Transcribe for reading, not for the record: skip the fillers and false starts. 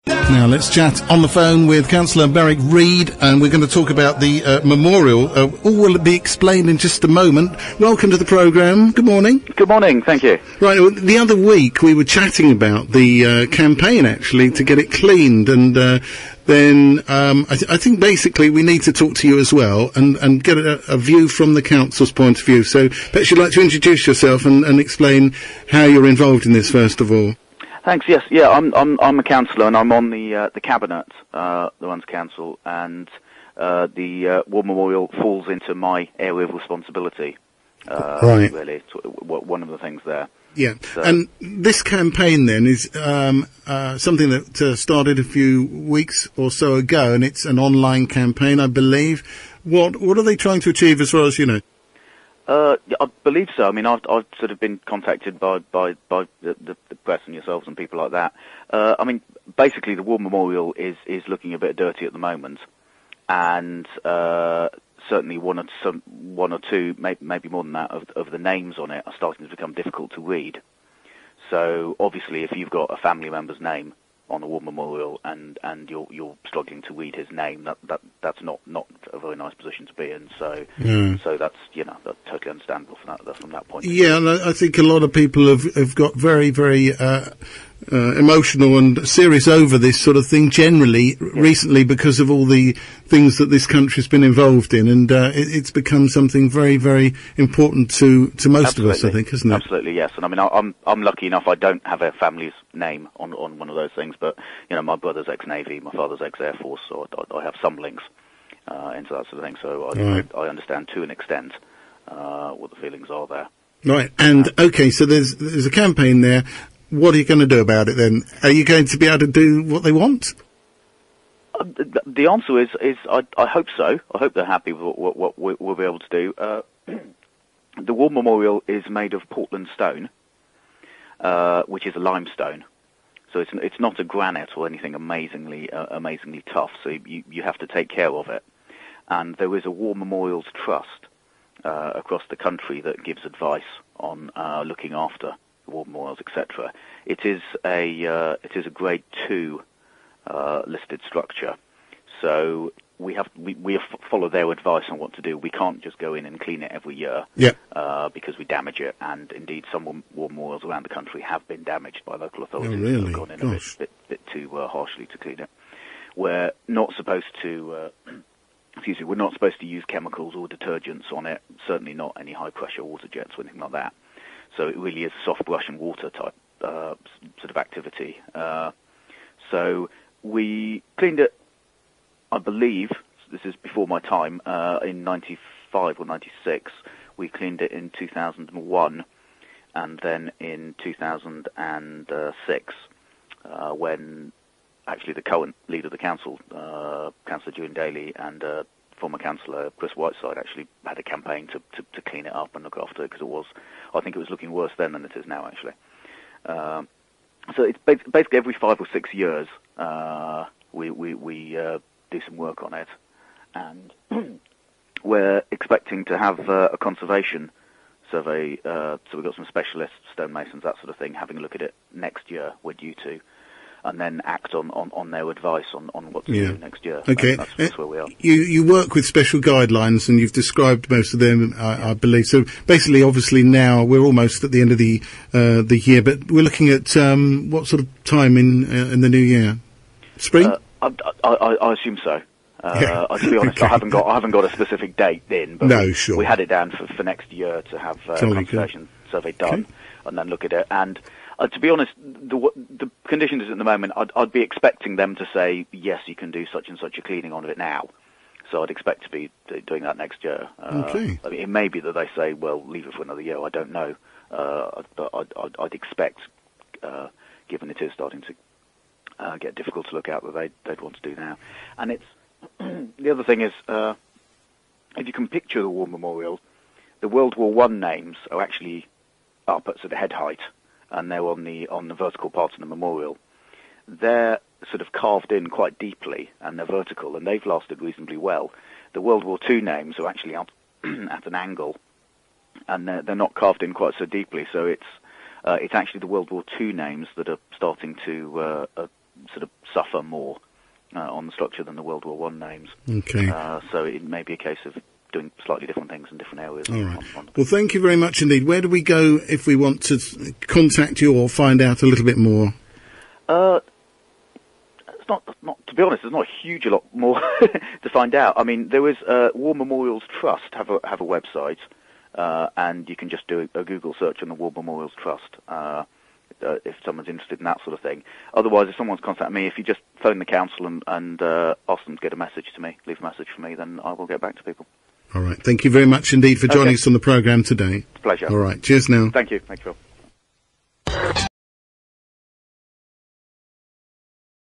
Now let's chat on the phone with Councillor Beric Read, and we're going to talk about the memorial. All will be explained in just a moment. Welcome to the programme. Good morning. Good morning, thank you. Right, the other week we were chatting about the campaign, actually, to get it cleaned, and then I think basically we need to talk to you as well and get a view from the council's point of view. So perhaps you'd like to introduce yourself and explain how you're involved in this, first of all. Thanks. Yes, yeah, I'm a councillor and I'm on the cabinet, the runs council, and the War Memorial falls into my area of responsibility. Right. Really, it's one of the things there. Yeah, so, and this campaign then is something that started a few weeks or so ago, and it's an online campaign, I believe. What are they trying to achieve, as far as you know? I believe so. I mean, I've sort of been contacted by the press and yourselves and people like that. I mean, basically, the War Memorial is looking a bit dirty at the moment, and certainly one or two, maybe more than that, of the names on it are starting to become difficult to read. So obviously, if you've got a family member's name on a War Memorial and you're struggling to read his name, that's not a very nice position to be in. So so that's that's totally understandable from that point of view. Yeah, and I think a lot of people have got very, very emotional and serious over this sort of thing generally recently, because of all the things that this country's been involved in, and it's become something very, very important to most of us, I think, isn't it? Absolutely, yes. And I mean, I'm lucky enough. I don't have a family's name on one of those things, but my brother's ex-Navy, my father's ex-Air Force, so I have some links into that sort of thing. So I understand to an extent what the feelings are there. Right, and okay, so there's a campaign there. What are you going to do about it then? Are you going to be able to do what they want? The answer is I hope so. I hope they're happy with what we'll be able to do. The War Memorial is made of Portland stone, which is a limestone. So it's not a granite or anything amazingly tough. So you have to take care of it. And there is a War Memorials Trust across the country that gives advice on looking after war memorials, etc. It is a grade 2 listed structure, so we follow their advice on what to do. We can't just go in and clean it every year, because we damage it. And indeed, some war memorials around the country have been damaged by local authorities. Oh, really? Who have gone in a bit too harshly to clean it. We're not supposed to. We're not supposed to use chemicals or detergents on it. Certainly not any high pressure water jets or anything like that. So it really is a soft brush and water type sort of activity. So we cleaned it, I believe, this is before my time, in 95 or 96. We cleaned it in 2001, and then in 2006, when actually the current leader of the council, Councillor June Daly, and former councillor Chris Whiteside actually had a campaign to clean it up and look after it, because I think it was looking worse then than it is now, actually. So it's basically every 5 or 6 years we do some work on it, and we're expecting to have a conservation survey. So we've got some specialists, stonemasons, that sort of thing, having a look at it next year. We're due to. And then act on their advice on what to do next year. Okay. That's where we are. You work with special guidelines, and you've described most of them, I believe. So basically, obviously, now we're almost at the end of the year, but we're looking at what sort of time in the new year? Spring? I assume so. To be honest, okay. I haven't got a specific date in, but we had it down for next year to have a conservation survey done, and then look at it. And to be honest, the conditions at the moment, I'd be expecting them to say, yes, you can do such and such a cleaning on it now. So I'd expect to be doing that next year. Okay. I mean, it may be that they say, well, leave it for another year. I don't know. But I'd expect, given it is starting to get difficult to look at, that they'd want to do now. And it's the other thing is, if you can picture the War Memorial, the World War I names are actually up at sort of head height, and they're on the vertical part of the memorial. They're sort of carved in quite deeply, and they're vertical, and they've lasted reasonably well. The World War II names are actually up at an angle, and they're not carved in quite so deeply. So it's actually the World War II names that are starting to sort of suffer more on the structure than the World War I names. Okay. So it may be a case of doing slightly different things in different areas. All right. Well, thank you very much indeed. Where do we go if we want to contact you or find out a little bit more? It's not, to be honest, there's not a huge lot more to find out. I mean, there is War Memorials Trust have a website, and you can just do a Google search on the War Memorials Trust if someone's interested in that sort of thing. Otherwise, if someone's contacted me, if you just phone the council and ask them to get a message to me, leave a message for me, then I will get back to people. All right. Thank you very much indeed for joining us on the programme today. Pleasure. All right. Cheers now. Thank you. Thank you, Phil.